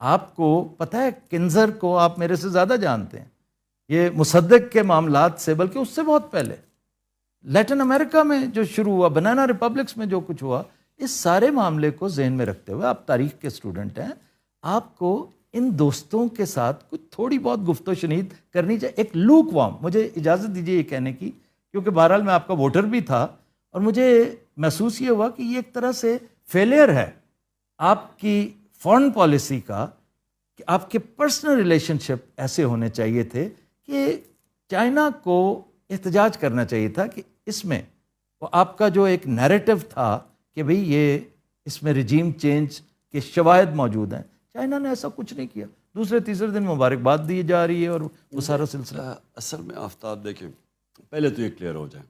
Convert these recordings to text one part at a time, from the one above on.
آپ کو پتہ ہے کنزر کو آپ میرے سے زیادہ جانتے ہیں، یہ مصدق کے معاملات سے بلکہ اس سے بہت پہلے لیٹن امریکہ میں جو شروع ہوا، بنانا ریپبلکس میں جو کچھ ہوا، اس سارے معاملے کو ذہن میں رکھتے ہوئے آپ تاریخ کے اسٹوڈنٹ ہیں، آپ کو ان دوستوں کے ساتھ کچھ تھوڑی بہت گفت و شنید کرنی چاہیے. ایک لوک وارم، مجھے اجازت دیجیے یہ کہنے کی، کیونکہ بہرحال میں آپ کا ووٹر بھی تھا اور مجھے محسوس یہ ہوا کہ یہ ایک طرح سے فیلئر ہے آپ کی فارن پالیسی کا، کہ آپ کے پرسنل ریلیشن شپ ایسے ہونے چاہیے تھے کہ چائنا کو احتجاج کرنا چاہیے تھا کہ اس میں وہ آپ کا جو ایک نیریٹو تھا کہ بھئی یہ اس میں رجیم چینج کے شواہد موجود ہیں، چائنا نے ایسا کچھ نہیں کیا. دوسرے تیسرے دن مبارکباد دی جا رہی ہے اور وہ سارا سلسلہ. اصل میں آفتاب دیکھیں، پہلے تو یہ کلیئر ہو جائے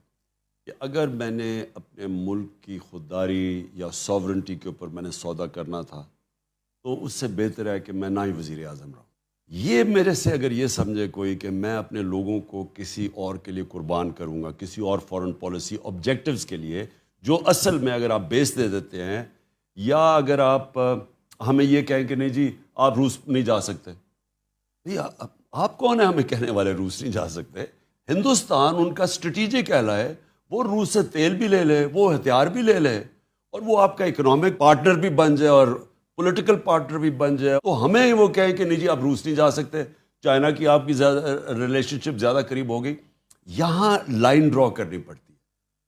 کہ اگر میں نے اپنے ملک کی خودداری یا ساورنٹی کے اوپر میں نے سودا کرنا تھا تو اس سے بہتر ہے کہ میں نہ ہی وزیر اعظم رہوں. یہ میرے سے اگر یہ سمجھے کوئی کہ میں اپنے لوگوں کو کسی اور کے لیے قربان کروں گا، کسی اور فارن پالیسی آبجیکٹیوز کے لیے، جو اصل میں اگر آپ بیس دے دیتے ہیں، یا اگر آپ ہمیں یہ کہیں کہ نہیں جی آپ روس نہیں جا سکتے، آپ کون ہیں ہمیں کہنے والے روس نہیں جا سکتے؟ ہندوستان ان کا اسٹریٹجک اہلا ہے، وہ روس سے تیل بھی لے لے، وہ ہتھیار بھی لے لے، اور وہ آپ کا اکنامک پارٹنر بھی بن جائے اور پولیٹیکل پارٹنر بھی بن جائے، تو ہمیں وہ کہیں کہ نہیں جی آپ روس نہیں جا سکتے، چائنا کی آپ کی ریلیشن شپ زیادہ قریب ہو گئی. یہاں لائن ڈرا کرنی پڑتی ہے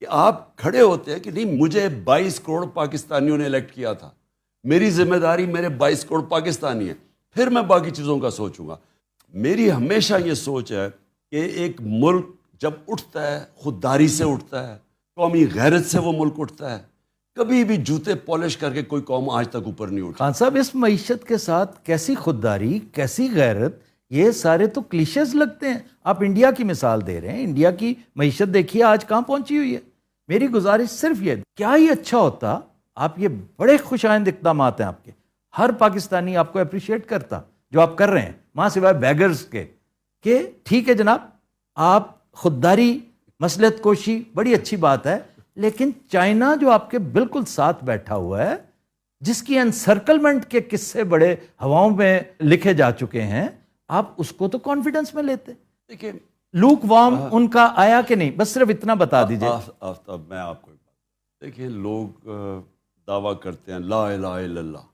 کہ آپ کھڑے ہوتے ہیں کہ نہیں، مجھے 22 کروڑ پاکستانیوں نے الیکٹ کیا تھا، میری ذمہ داری میرے 22 کروڑ پاکستانی ہیں، پھر میں باقی چیزوں کا سوچوں گا. میری ہمیشہ یہ سوچ ہے کہ ایک ملک جب اٹھتا ہے خودداری سے اٹھتا ہے، قومی غیرت سے وہ ملک اٹھتا ہے. کبھی بھی جوتے پالش کر کے کوئی قوم آج تک اوپر نہیں اٹھا. خان صاحب، اس معیشت کے ساتھ کیسی خودداری، کیسی غیرت، یہ سارے تو کلیشز لگتے ہیں. آپ انڈیا کی مثال دے رہے ہیں، انڈیا کی معیشت دیکھیے آج کہاں پہنچی ہوئی ہے. میری گزارش صرف یہ، کیا ہی اچھا ہوتا، آپ یہ بڑے خوش آئند اقدامات ہیں آپ کے، ہر پاکستانی آپ کو اپریشیٹ کرتا جو آپ کر رہے ہیں، ماں سوائے بیگرز کے، کہ ٹھیک ہے جناب آپ خودداری، مصلحت کوشی بڑی اچھی بات ہے، لیکن چائنا جو آپ کے بالکل ساتھ بیٹھا ہوا ہے، جس کی انسرکلمنٹ کے قصے بڑے ہواؤں میں لکھے جا چکے ہیں، آپ اس کو تو کانفیڈنس میں لیتے. دیکھیں لوک وارم ان کا آیا کہ نہیں، بس صرف اتنا بتا دیجئے. آفتاب میں آپ کو ایک بات، دیکھیں لوگ دعویٰ کرتے ہیں لا الہ الا اللہ،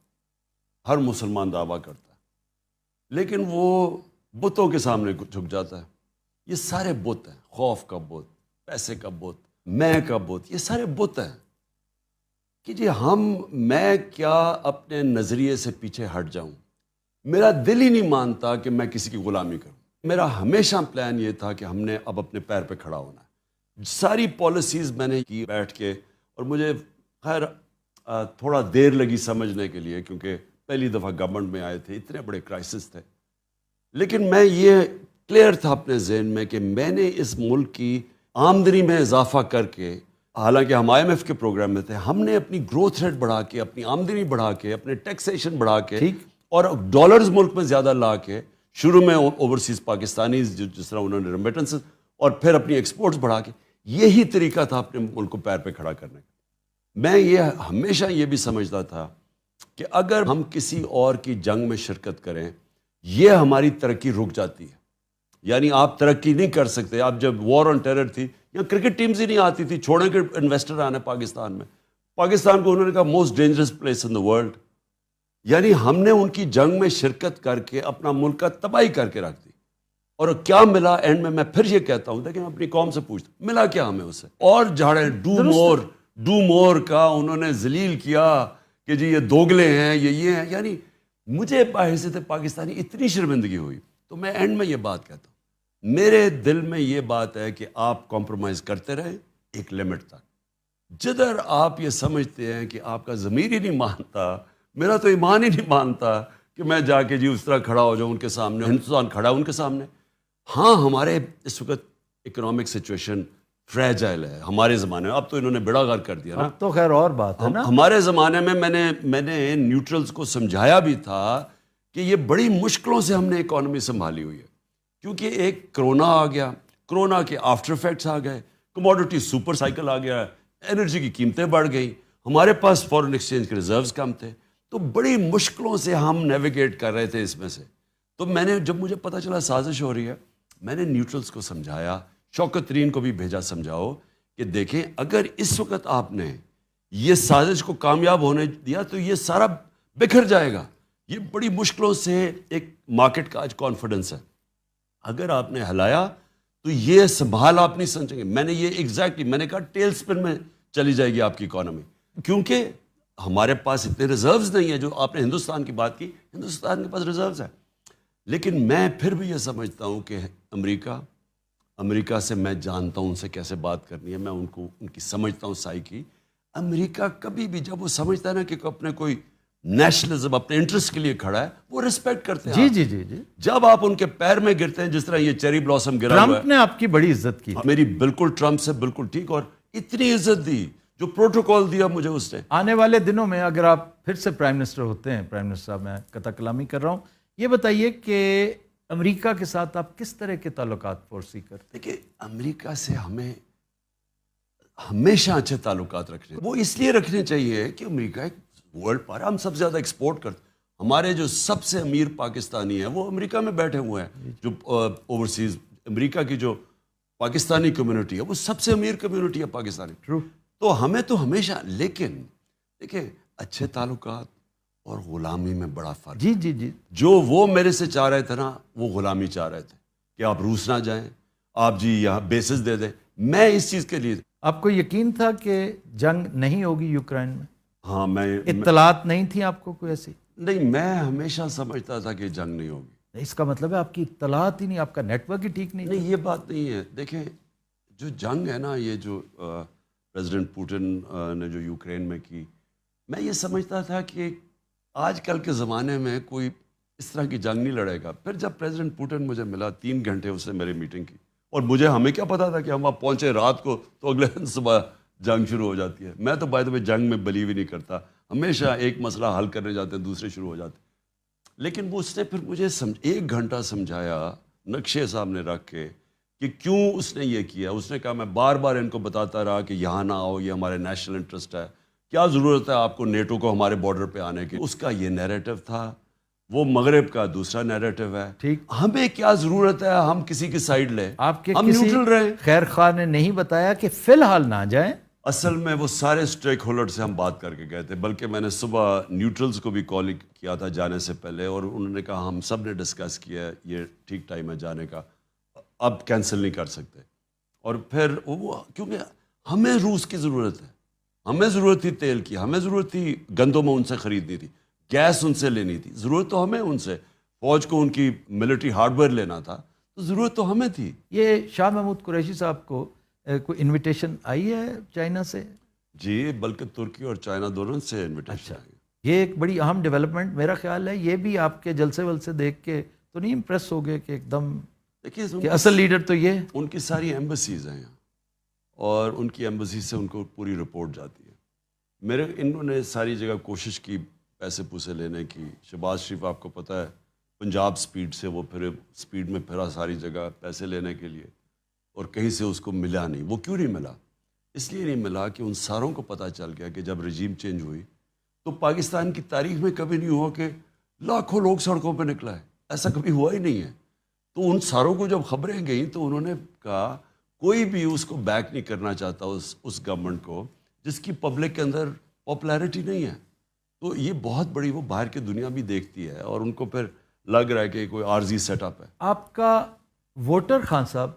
ہر مسلمان دعویٰ کرتا ہے، لیکن وہ بتوں کے سامنے جھک جاتا ہے. یہ سارے بت ہیں، خوف کا بت، پیسے کا بت، میں کا بت، یہ سارے بت ہیں کہ جی میں کیا اپنے نظریے سے پیچھے ہٹ جاؤں. میرا دل ہی نہیں مانتا کہ میں کسی کی غلامی کروں. میرا ہمیشہ پلان یہ تھا کہ ہم نے اب اپنے پیر پہ کھڑا ہونا ہے. ساری پالیسیز میں نے کی بیٹھ کے، اور مجھے خیر تھوڑا دیر لگی سمجھنے کے لیے، کیونکہ پہلی دفعہ گورنمنٹ میں آئے تھے، اتنے بڑے کرائسس تھے، لیکن میں یہ کلیئر تھا اپنے ذہن میں کہ میں نے اس ملک کی آمدنی میں اضافہ کر کے، حالانکہ ہم آئی ایم ایف کے پروگرام میں تھے، ہم نے اپنی گروتھ ریٹ بڑھا کے، اپنی آمدنی بڑھا کے، اپنے ٹیکسیشن بڑھا کے، اور ڈالرز ملک میں زیادہ لا کے، شروع میں اوورسیز پاکستانیز جس طرح انہوں نے ریمیٹنسز، اور پھر اپنی ایکسپورٹس بڑھا کے، یہی طریقہ تھا اپنے ملک کو پیر پہ کھڑا کرنے کا. میں یہ ہمیشہ یہ بھی سمجھتا تھا کہ اگر ہم کسی اور کی جنگ میں شرکت کریں، یہ ہماری ترقی رک جاتی ہے. یعنی آپ ترقی نہیں کر سکتے. آپ جب وار آن ٹیرر تھی، یا کرکٹ ٹیمز ہی نہیں آتی تھی، چھوڑیں کہ انویسٹر آنے پاکستان میں، پاکستان کو انہوں نے کہا most dangerous place in the world. یعنی ہم نے ان کی جنگ میں شرکت کر کے اپنا ملک کا تباہی کر کے رکھ دی. اور کیا ملا اینڈ میں پھر یہ کہتا ہوں، لیکن اپنی قوم سے پوچھتا ہوں ملا کیا ہمیں اسے؟ اور جھاڑے ڈو مور کا انہوں نے ذلیل کیا کہ جی یہ دوگلے ہیں، یہ ہیں. یعنی مجھے بحیثیت پاکستانی اتنی شرمندگی ہوئی. تو میں اینڈ میں یہ بات کہتا ہوں، میرے دل میں یہ بات ہے کہ آپ کمپرومائز کرتے رہیں ایک لمٹ تک. جدھر آپ یہ سمجھتے ہیں کہ آپ کا ضمیر ہی نہیں مانتا، میرا تو ایمان ہی نہیں مانتا کہ میں جا کے جی اس طرح کھڑا ہو جاؤں ان کے سامنے. ہندوستان کھڑا ان کے سامنے. ہاں ہمارے اس وقت اکنامک سچویشن فریجائل ہے ہمارے زمانے میں. اب تو انہوں نے بیڑا غرق کر دیا نا. اب تو خیر اور بات ہے نا. ہمارے زمانے میں میں نے نیوٹرلز کو سمجھایا بھی تھا کہ یہ بڑی مشکلوں سے ہم نے اکانومی سنبھالی ہوئی ہے، کیونکہ ایک کرونا آ گیا، کرونا کے آفٹر افیکٹس آ گئے، کموڈٹی سپر سائیکل آ گیا، انرجی کی قیمتیں بڑھ گئیں، ہمارے پاس فارن ایکسچینج کے ریزروز کم تھے. تو بڑی مشکلوں سے ہم نیویگیٹ کر رہے تھے اس میں سے. تو میں نے جب مجھے پتہ چلا سازش ہو رہی ہے, میں نے نیوٹرلز کو سمجھایا, شوکت ترین کو بھی بھیجا سمجھاؤ کہ دیکھیں اگر اس وقت آپ نے یہ سازش کو کامیاب ہونے دیا تو یہ سارا بکھر جائے گا. یہ بڑی مشکلوں سے ایک مارکیٹ کا آج کانفیڈنس ہے, اگر آپ نے ہلایا تو یہ سنبھال آپ نہیں سمجھیں گے. میں نے یہ ایگزیکٹلی میں نے کہا ٹیل سپن میں چلی جائے گی آپ کی اکانومی, کیونکہ ہمارے پاس اتنے ریزروز نہیں ہیں. جو آپ نے ہندوستان کی بات کی, ہندوستان کے پاس ریزروز ہیں, لیکن میں پھر بھی یہ سمجھتا ہوں کہ امریکہ سے میں جانتا ہوں ان سے کیسے بات کرنی ہے, میں ان کی سمجھتا ہوں سائیکی. امریکہ کبھی بھی جب وہ سمجھتا ہے نا کہ اپنے کوئی نیشنلزم اپنے انٹرسٹ کے لیے کھڑا ہے, وہ ریسپیکٹ کرتے ہیں. جی جی. جب آپ ان کے پیر میں گرتے ہیں, جس طرح یہ چیری بلاسم گرا ہوا ہے, ٹرمپ نے آپ کی بڑی عزت کی, میری بالکل ٹرمپ سے بالکل ٹھیک, اور اتنی عزت دی جو پروٹوکول دیا مجھے اس نے. آنے والے دنوں میں اگر آپ پھر سے پرائم منسٹر ہوتے ہیں, پرائم منسٹر صاحب میں قطع کلامی کر رہا ہوں, یہ بتائیے کہ امریکہ کے ساتھ آپ کس طرح کے تعلقات فورسی کرتے ہیں؟ دیکھیں امریکہ سے ہمیں ہمیشہ اچھے تعلقات رکھنے, وہ اس لیے رکھنے چاہیے کہ امریکہ ایک ورلڈ پاور, ہم سب سے زیادہ ایکسپورٹ کرتے. ہمارے جو سب سے امیر پاکستانی ہیں وہ امریکہ میں بیٹھے ہوئے ہیں, جو اوورسیز امریکہ کی جو پاکستانی کمیونٹی ہے وہ سب سے امیر کمیونٹی ہے پاکستانی. ٹرو. تو ہمیں تو ہمیشہ, لیکن دیکھیں اچھے تعلقات اور غلامی میں بڑا فرق. جی. جو وہ میرے سے چاہ رہے تھے نا, وہ غلامی چاہ رہے تھے کہ آپ روس نہ جائیں, آپ جی یہاں بیسز دے دیں. میں اس چیز کے لیے, آپ کو یقین تھا کہ جنگ نہیں ہوگی یوکرائن میں؟ ہاں میں اطلاعات نہیں تھی آپ کو کوئی ایسی؟ نہیں, میں ہمیشہ سمجھتا تھا کہ جنگ نہیں ہوگی. اس کا مطلب ہے آپ کی اطلاعات ہی نہیں, آپ کا نیٹ ورک ہی ٹھیک نہیں. نہیں, یہ بات نہیں ہے. دیکھیں جو جنگ ہے نا, یہ جو پریزیڈنٹ پوٹن نے جو یوکرین میں کی, میں یہ سمجھتا تھا کہ آج کل کے زمانے میں کوئی اس طرح کی جنگ نہیں لڑے گا. پھر جب پریزیڈنٹ پوٹن مجھے ملا, 3 گھنٹے اس نے میری میٹنگ کی, اور ہمیں کیا پتا تھا کہ ہم وہاں پہنچے رات کو تو اگلے دن صبح جنگ شروع ہو جاتی ہے. میں تو بائی دا وے جنگ میں بلیو ہی نہیں کرتا, ہمیشہ ایک مسئلہ حل کرنے جاتے ہیں دوسرے شروع ہو جاتے ہیں. لیکن وہ اس نے پھر مجھے 1 گھنٹہ سمجھایا نقشے سامنے رکھ کے کہ کیوں اس نے یہ کیا. اس نے کہا میں بار بار ان کو بتاتا رہا کہ یہاں نہ آؤ, یہ ہمارے نیشنل انٹرسٹ ہے, کیا ضرورت ہے آپ کو نیٹو کو ہمارے بارڈر پہ آنے کی. اس کا یہ نیریٹو تھا, وہ مغرب کا دوسرا نیریٹو ہے. ٹھیک, ہمیں کیا ضرورت ہے ہم کسی کی سائیڈ لیں, آپ کے ہم کسی نیوٹرل رہیں. خیر خواہ نے نہیں بتایا کہ فی الحال نہ جائیں؟ اصل میں وہ سارے اسٹیک ہولڈر سے ہم بات کر کے گئے تھے, بلکہ میں نے صبح نیوٹرلز کو بھی کال کیا تھا جانے سے پہلے, اور انہوں نے کہا ہم سب نے ڈسکس کیا ہے یہ ٹھیک ٹائم ہے جانے کا, اب کینسل نہیں کر سکتے. اور پھر وہ کیونکہ ہمیں روس کی ضرورت ہے, ہمیں ضرورت تھی تیل کی, ہمیں ضرورت تھی گندم ان سے خریدنی تھی, گیس ان سے لینی تھی, ضرورت تو ہمیں ان سے, فوج کو ان کی ملٹری ہارڈ ویئر لینا تھا, تو ضرورت تو ہمیں تھی. یہ شاہ محمود قریشی صاحب کو کوئی انویٹیشن آئی ہے چائنا سے؟ جی, بلکہ ترکی اور چائنا دونوں سے انویٹیشن آئی. یہ ایک بڑی اہم ڈیولپمنٹ میرا خیال ہے. یہ بھی آپ کے جلسے ولسے دیکھ کے تو نہیں امپریس ہو گئے کہ ایک دم دیکھیے کہ اصل لیڈر تو یہ؟ ان کی ساری ایمبیسیز ہیں یہاں, اور ان کی ایمبیسی سے ان کو پوری رپورٹ جاتی ہے. انہوں نے ساری جگہ کوشش کی پیسے پوسے لینے کی. شہباز شریف آپ کو پتہ ہے پنجاب سپیڈ سے وہ پھر سپیڈ میں پھرا ساری جگہ پیسے لینے کے لیے, اور کہیں سے اس کو ملا نہیں. وہ کیوں نہیں ملا؟ اس لیے نہیں ملا کہ ان ساروں کو پتہ چل گیا کہ جب رجیم چینج ہوئی تو پاکستان کی تاریخ میں کبھی نہیں ہوا کہ لاکھوں لوگ سڑکوں پہ نکلا ہے, ایسا کبھی ہوا ہی نہیں ہے. تو ان ساروں کو جب خبریں گئیں تو انہوں نے کہا کوئی بھی اس کو بیک نہیں کرنا چاہتا اس گورنمنٹ کو جس کی پبلک کے اندر پاپولیرٹی نہیں ہے. تو یہ بہت بڑی, وہ باہر کی دنیا بھی دیکھتی ہے, اور ان کو پھر لگ رہا ہے کہ کوئی عارضی سیٹ اپ ہے. آپ کا ووٹر خان صاحب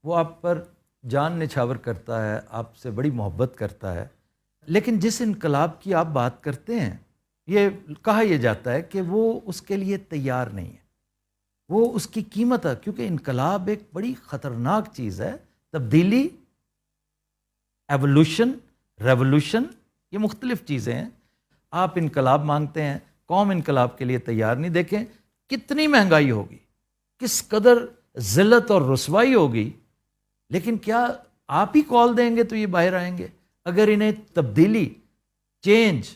وہ آپ پر جان نچھاور کرتا ہے, آپ سے بڑی محبت کرتا ہے, لیکن جس انقلاب کی آپ بات کرتے ہیں یہ کہا یہ جاتا ہے کہ وہ اس کے لیے تیار نہیں ہے, وہ اس کی قیمت ہے, کیونکہ انقلاب ایک بڑی خطرناک چیز ہے. تبدیلی, ایوولوشن, ریولوشن, یہ مختلف چیزیں ہیں. آپ انقلاب مانگتے ہیں, قوم انقلاب کے لیے تیار نہیں. دیکھیں کتنی مہنگائی ہوگی, کس قدر ذلت اور رسوائی ہوگی, لیکن کیا آپ ہی کال دیں گے تو یہ باہر آئیں گے؟ اگر انہیں تبدیلی, چینج,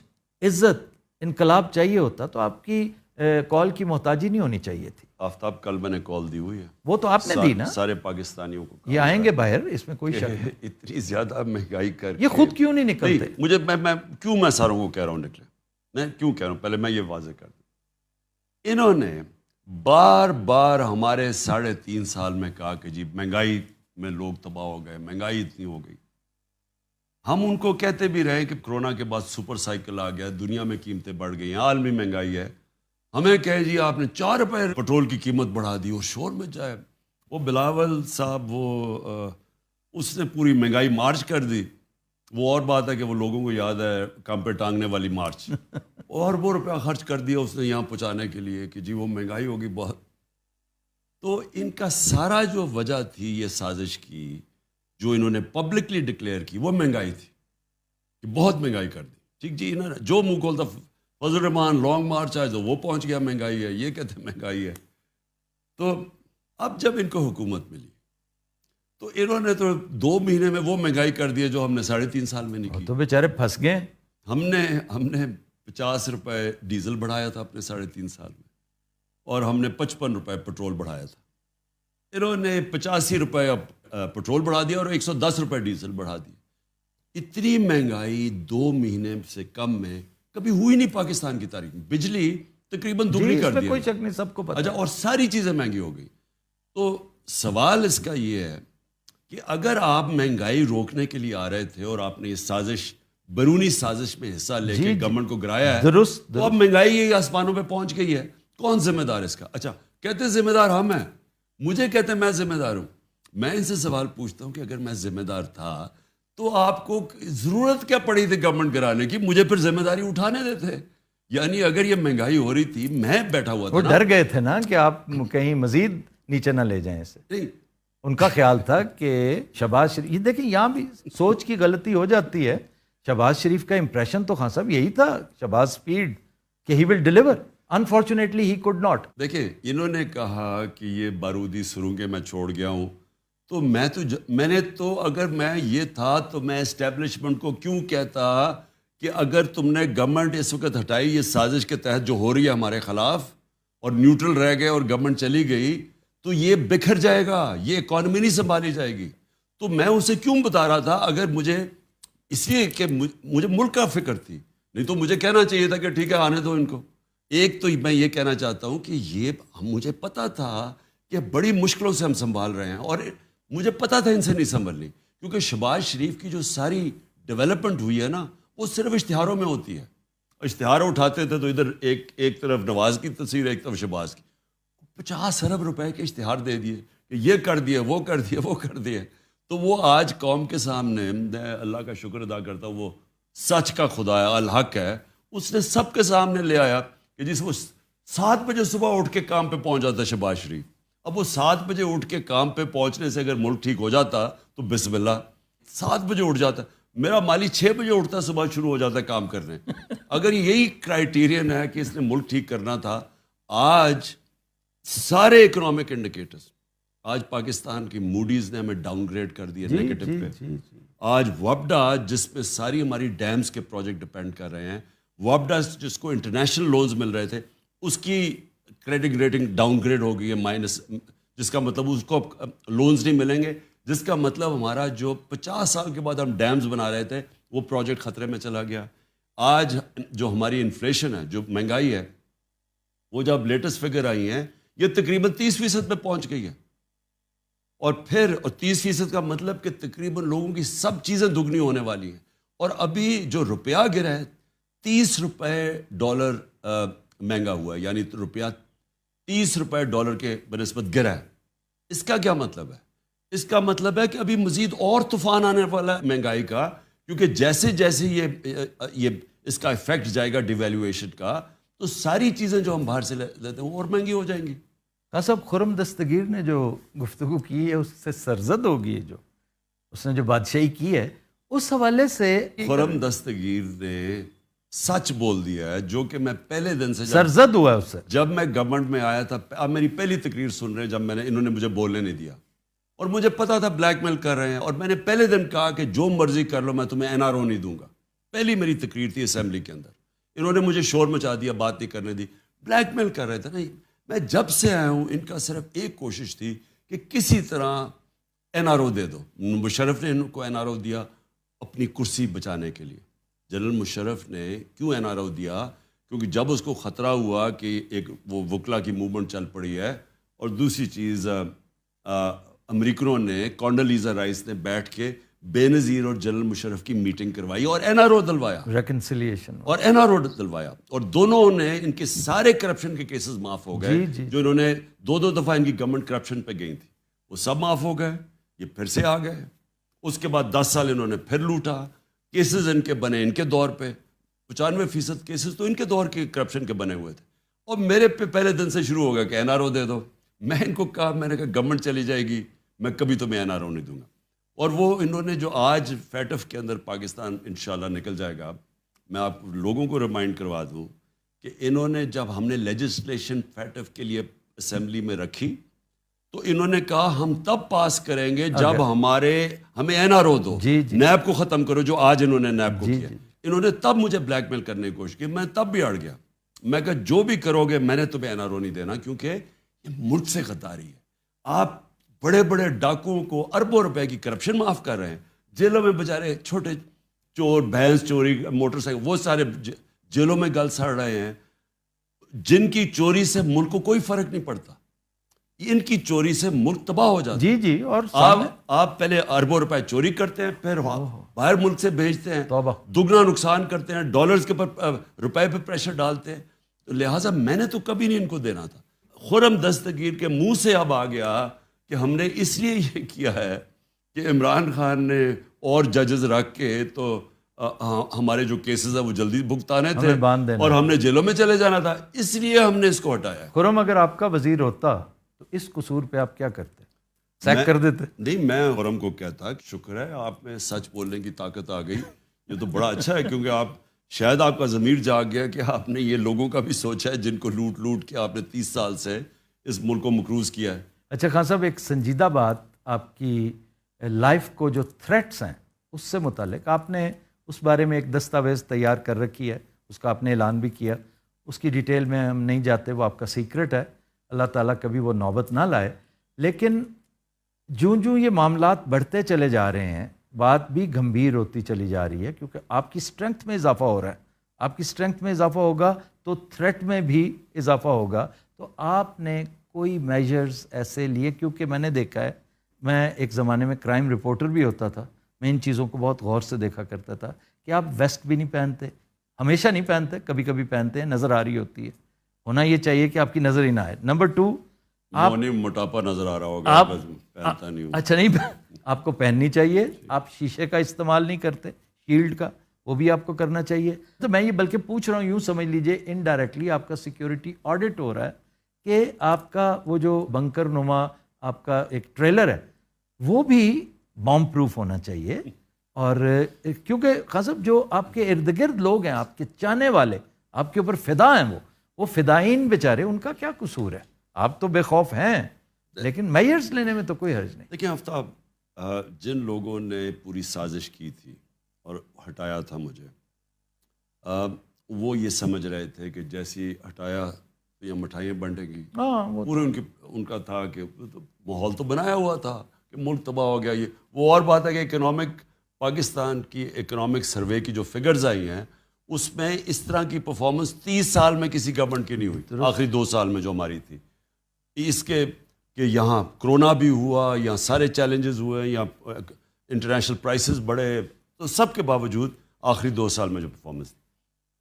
عزت, انقلاب چاہیے ہوتا تو آپ کی کال کی محتاجی نہیں ہونی چاہیے تھی. آفتاب کل میں نے کال دی ہوئی ہے, وہ تو آپ نے دی نا, سارے پاکستانیوں کو. یہ آئیں گے باہر, اس میں کوئی شک نہیں. اتنی زیادہ مہنگائی کر یہ خود کیوں نہیں نکلتے؟ مجھے میں کیوں میں ساروں کو کہہ رہا ہوں میں کیوں کہہ رہا ہوں پہلے میں یہ واضح کر دوں. انہوں نے بار بار ہمارے 3.5 سال میں کہا کہ جی مہنگائی میں لوگ تباہ ہو گئے, مہنگائی اتنی ہو گئی. ہم ان کو کہتے بھی رہے کہ کرونا کے بعد سپر سائیکل آ گیا, دنیا میں قیمتیں بڑھ گئی ہیں, عالمی مہنگائی ہے. ہمیں کہے جی آپ نے 4 روپے پٹرول کی قیمت بڑھا دی, اور شور میں جائے. وہ بلاول صاحب اس نے پوری مہنگائی مارچ کر دی. وہ اور بات ہے کہ وہ لوگوں کو یاد ہے کام پہ ٹانگنے والی مارچ, اور وہ روپیہ خرچ کر دیا اس نے یہاں پہنچانے کے لیے کہ جی وہ مہنگائی ہوگی بہت. تو ان کا سارا جو وجہ تھی یہ سازش کی, جو انہوں نے پبلکلی ڈکلیئر کی, وہ مہنگائی تھی کہ بہت مہنگائی کر دی. ٹھیک جی, انہوں نے جو منہ کھولتا فضل الرحمان لانگ مارچ آئے تو وہ پہنچ گیا مہنگائی ہے, یہ کہتے ہیں مہنگائی ہے. تو اب جب ان کو حکومت ملی تو انہوں نے تو 2 مہینے میں وہ مہنگائی کر دی جو ہم نے 3.5 سال میں نہیں کی. تو بیچارے پھنس گئے. ہم نے 50 روپے ڈیزل بڑھایا تھا اپنے 3.5 سال میں, اور ہم نے 55 روپے پٹرول بڑھایا تھا. انہوں نے 85 روپے پٹرول بڑھا دیا اور 110 روپے ڈیزل بڑھا دی. اتنی مہنگائی 2 مہینے سے کم میں کبھی ہوئی نہیں پاکستان کی تاریخ میں. بجلی تقریباً دگنی کر دی, کوئی شک نہیں, سب کو پتہ. اچھا, اور ساری چیزیں مہنگی ہو گئی. تو سوال اس کا یہ ہے کہ اگر آپ مہنگائی روکنے کے لیے آ رہے تھے اور آپ نے یہ سازش, بیرونی سازش میں حصہ لے کے گورنمنٹ کو گرایا ہے, تو اب مہنگائی آسمانوں پہ پہنچ گئی ہے. کون ذمہ دار اس کا؟ اچھا, کہتے ذمہ دار ہم ہیں, مجھے کہتے ہیں میں ذمہ دار ہوں. میں ان سے سوال پوچھتا ہوں کہ اگر میں ذمہ دار تھا تو آپ کو ضرورت کیا پڑی تھی گورنمنٹ گرانے کی؟ مجھے پھر ذمہ داری اٹھانے دیتے. یعنی اگر یہ مہنگائی ہو رہی تھی, میں بیٹھا ہوا تھا, وہ ڈر گئے تھے نا کہ آپ کہیں مزید نیچے نہ لے جائیں اسے. نہیں, ان کا خیال تھا کہ شہباز شریف, یہ دیکھیں یہاں بھی سوچ کی غلطی ہو جاتی ہے. شہباز شریف کا امپریشن تو خان صاحب یہی تھا, شہباز اسپیڈ, کہ he will deliver. Unfortunately he could not. دیکھیں انہوں نے کہا کہ یہ بارودی سرنگیں میں چھوڑ گیا ہوں, تو میں نے تو اگر میں یہ تھا تو میں اسٹیبلشمنٹ کو کیوں کہتا کہ اگر تم نے گورنمنٹ اس وقت ہٹائی یہ سازش کے تحت جو ہو رہی ہے ہمارے خلاف, اور نیوٹرل رہ گئے اور گورنمنٹ چلی گئی, تو یہ بکھر جائے گا, یہ اکانومی نہیں سنبھالی جائے گی. تو میں اسے کیوں بتا رہا تھا؟ اگر مجھے اس لیے کہ مجھے ملک کا فکر تھی, نہیں تو مجھے کہنا چاہیے تھا کہ ٹھیک ہے آنے دو ان کو. ایک تو میں یہ کہنا چاہتا ہوں کہ یہ مجھے پتا تھا کہ بڑی مشکلوں سے ہم سنبھال رہے ہیں, اور مجھے پتا تھا ان سے نہیں سنبھلنی, کیونکہ شہباز شریف کی جو ساری ڈیولپمنٹ ہوئی ہے نا, وہ صرف اشتہاروں میں ہوتی ہے. اشتہار اٹھاتے تھے تو ادھر ایک طرف نواز کی تصویر, ایک طرف شہباز کی. 50 ارب روپے کے اشتہار دے دیے کہ یہ کر دیے, وہ کر دیے, وہ کر دیے. تو وہ آج قوم کے سامنے, اللہ کا شکر ادا کرتا ہوں, وہ سچ کا خدا ہے, الحق ہے, اس نے سب کے سامنے لے آیا کہ جس وہ 7 بجے صبح اٹھ کے کام پہ پہنچ جاتا شہباز شریف. اب وہ 7 بجے اٹھ کے کام پہ پہنچنے سے اگر ملک ٹھیک ہو جاتا تو بسم اللہ, 7 بجے اٹھ جاتا. میرا مالی 6 بجے اٹھتا, صبح شروع ہو جاتا ہے کام کرنے. اگر یہی کرائیٹیرین ہے کہ اس نے ملک ٹھیک کرنا تھا, آج سارے اکنامک انڈیکیٹرز, آج پاکستان کی موڈیز نے ہمیں ڈاؤن گریڈ کر دیا نیگیٹو پہ. آج وابڈا, جس پہ ساری ہماری ڈیمز کے پروجیکٹ ڈپینڈ کر رہے ہیں, وابڈا جس کو انٹرنیشنل لونز مل رہے تھے, اس کی کریڈٹ ریٹنگ ڈاؤن گریڈ ہو گئی ہے مائنس, جس کا مطلب اس کو لونز نہیں ملیں گے, جس کا مطلب ہمارا جو 50 سال کے بعد ہم ڈیمز بنا رہے تھے وہ پروجیکٹ خطرے میں چلا گیا. آج جو ہماری انفلیشن ہے, جو مہنگائی ہے, وہ جب لیٹسٹ فگر آئی ہیں یہ تقریباً 30% پہ پہنچ گئی ہے. اور پھر 30% کا مطلب کہ تقریباً لوگوں کی سب چیزیں دگنی ہونے والی ہیں. اور ابھی جو روپیہ گرا ہے 30 روپے ڈالر مہنگا ہوا ہے, یعنی روپیہ 30 روپے ڈالر کے بنسبت گرا ہے. اس کا کیا مطلب ہے؟ اس کا مطلب ہے کہ ابھی مزید اور طوفان آنے والا ہے مہنگائی کا, کیونکہ جیسے جیسے یہ اس کا افیکٹ جائے گا ڈیویلیویشن کا, تو ساری چیزیں جو ہم باہر سے لیتے ہیں وہ اور مہنگی ہو جائیں گی. صاحب خرم دستگیر نے جو گفتگو کی ہے اس سے سرزد ہوگی ہے, جو اس نے جو بادشاہی کی ہے اس حوالے سے. خرم دستگیر نے سچ بول دیا ہے, جو کہ میں پہلے دن سے سرزد ہوا ہے اس سے. جب میں گورنمنٹ میں آیا تھا, آپ میری پہلی تقریر سن رہے ہیں جب انہوں نے مجھے بولنے نہیں دیا, اور مجھے پتا تھا بلیک میل کر رہے ہیں, اور میں نے پہلے دن کہا کہ جو مرضی کر لو, میں تمہیں NRO نہیں دوں گا. پہلی میری تقریر تھی اسمبلی کے اندر, انہوں نے مجھے شور مچا دیا, بات نہیں کرنے دی, بلیک میل کر رہے تھے. نہیں, میں جب سے آیا ہوں ان کا صرف ایک کوشش تھی کہ کسی طرح NRO دے دو. مشرف نے ان کو NRO دیا اپنی کرسی بچانے کے لیے. جنرل مشرف نے کیوں NRO دیا کیونکہ جب اس کو خطرہ ہوا کہ ایک وہ وکلا کی موومنٹ چل پڑی ہے، اور دوسری چیز امریکنوں نے کونڈولیزا رائس نے بیٹھ کے بے نظیر اور جنرل مشرف کی میٹنگ کروائی اور این آر او دلوایا، ریکنسیلیشن اور این آر او دلوایا، اور دونوں نے ان کے سارے کرپشن کے کیسز معاف ہو گئے جو انہوں نے دو دفعہ ان کی گورنمنٹ کرپشن پہ گئی تھی، وہ سب معاف ہو گئے، یہ پھر سے آ گئے۔ اس کے بعد 10 سال انہوں نے پھر لوٹا، کیسز ان کے بنے ان کے دور پہ، 95% کیسز تو ان کے دور کے کرپشن کے بنے ہوئے تھے، اور میرے پہ پہلے دن سے شروع ہو گیا کہ این آر او دے دو۔ میں ان کو کہا، میں نے کہا گورنمنٹ چلی جائے گی، میں کبھی تمہیں این آر او نہیں دوں گا۔ اور وہ انہوں نے جو آج فیٹف کے اندر پاکستان انشاءاللہ نکل جائے گا، میں آپ لوگوں کو ریمائنڈ کروا دوں کہ انہوں نے جب ہم نے لیجسلیشن فیٹف کے لیے اسمبلی میں رکھی تو انہوں نے کہا ہم تب پاس کریں گے جب ہمیں این آر او دو، نیب کو ختم کرو، جو آج انہوں نے نیب کو کیا۔ انہوں نے تب مجھے بلیک میل کرنے کی کوشش کی، میں تب بھی اڑ گیا، میں کہا جو بھی کرو گے میں نے تمہیں این آر او نہیں دینا، کیونکہ یہ ملک سے غداری ہے۔ آپ بڑے بڑے ڈاکوؤں کو اربوں روپے کی کرپشن معاف کر رہے ہیں، جیلوں میں بیچارے چھوٹے چور، بھینس چوری، موٹر سائیکل، وہ سارے جیلوں میں گل سڑ رہے ہیں، جن کی چوری سے ملک کو کوئی فرق نہیں پڑتا، ان کی چوری سے ملک تباہ ہو جاتا ہے۔ جی اور آپ پہلے اربوں روپے چوری کرتے ہیں، پھر باہر ملک سے بھیجتے ہیں، دگنا نقصان کرتے ہیں، ڈالرز کے اوپر روپے پہ پریشر ڈالتے ہیں، تو لہٰذا میں نے تو کبھی نہیں ان کو دینا تھا۔ خرم دستگیر کے منہ سے اب آ گیا کہ ہم نے اس لیے یہ کیا ہے کہ عمران خان نے اور ججز رکھ کے تو ہمارے جو کیسز ہیں وہ جلدی بھگتانے تھے اور ہم نے جیلوں میں چلے جانا تھا، اس لیے ہم نے اس کو ہٹایا۔ خرم اگر آپ کا وزیر ہوتا تو اس قصور پہ آپ کیا کرتے؟ سیک کر دیتے؟ نہیں، میں خرم کو کہتا کہ شکر ہے آپ میں سچ بولنے کی طاقت آ گئی، یہ تو بڑا اچھا ہے، کیونکہ آپ شاید آپ کا ضمیر جاگ گیا کہ آپ نے یہ لوگوں کا بھی سوچا ہے جن کو لوٹ لوٹ کے آپ نے 30 سال سے اس ملک کو مقروض کیا ہے۔ اچھا خان صاحب، ایک سنجیدہ بات آپ کی لائف کو جو تھریٹس ہیں اس سے متعلق، آپ نے اس بارے میں ایک دستاویز تیار کر رکھی ہے، اس کا آپ نے اعلان بھی کیا، اس کی ڈیٹیل میں ہم نہیں جاتے، وہ آپ کا سیکرٹ ہے، اللہ تعالیٰ کبھی وہ نوبت نہ لائے۔ لیکن جوں یہ معاملات بڑھتے چلے جا رہے ہیں، بات بھی گمبھیر ہوتی چلی جا رہی ہے، کیونکہ آپ کی اسٹرینتھ میں اضافہ ہو رہا ہے، آپ کی اسٹرینتھ میں اضافہ ہوگا تو تھریٹ میں بھی اضافہ ہوگا، تو آپ نے کوئی میجرز ایسے لیے؟ کیونکہ میں نے دیکھا ہے، میں ایک زمانے میں کرائم رپورٹر بھی ہوتا تھا، میں ان چیزوں کو بہت غور سے دیکھا کرتا تھا کہ آپ ویسٹ بھی نہیں پہنتے، ہمیشہ نہیں پہنتے، کبھی کبھی پہنتے ہیں، نظر آ رہی ہوتی ہے، ہونا یہ چاہیے کہ آپ کی نظر ہی نہ آئے۔ نمبر 2، آپ موٹاپا نظر آ رہا ہوگا، پہنتا نہیں ہوں۔ اچھا، نہیں، آپ کو پہننی چاہیے، آپ شیشے کا استعمال نہیں کرتے، شیلڈ کا، وہ بھی آپ کو کرنا چاہیے۔ تو میں یہ بلکہ پوچھ رہا ہوں، یوں سمجھ لیجئے انڈائریکٹلی آپ کا سیکیورٹی آڈٹ ہو رہا ہے کہ آپ کا وہ جو بنکر نما آپ کا ایک ٹریلر ہے وہ بھی بام پروف ہونا چاہیے۔ اور کیونکہ خان صاحب جو آپ کے ارد گرد لوگ ہیں، آپ کے چاہنے والے، آپ کے اوپر فدا ہیں، وہ فدائین بیچارے، ان کا کیا قصور ہے؟ آپ تو بے خوف ہیں، لیکن میئرز لینے میں تو کوئی حرج نہیں۔ دیکھیں آفتاب، جن لوگوں نے پوری سازش کی تھی اور ہٹایا تھا مجھے، وہ یہ سمجھ رہے تھے کہ جیسی ہٹایا تو یہ مٹھائیاں بنٹیں گی، پورے ان کا تھا کہ ماحول تو بنایا ہوا تھا کہ ملک تباہ ہو گیا۔ یہ وہ اور بات ہے کہ اکنامک، پاکستان کی اکنامک سروے کی جو فگرز آئی ہیں اس میں اس طرح کی پرفارمنس 30 سال میں کسی گورنمنٹ کی نہیں ہوئی، آخری 2 سال میں جو ہماری تھی، اس کے کہ یہاں کرونا بھی ہوا، یہاں سارے چیلنجز ہوئے، یہاں انٹرنیشنل پرائسز بڑھے، تو سب کے باوجود آخری 2 سال میں جو پرفارمنس تھی،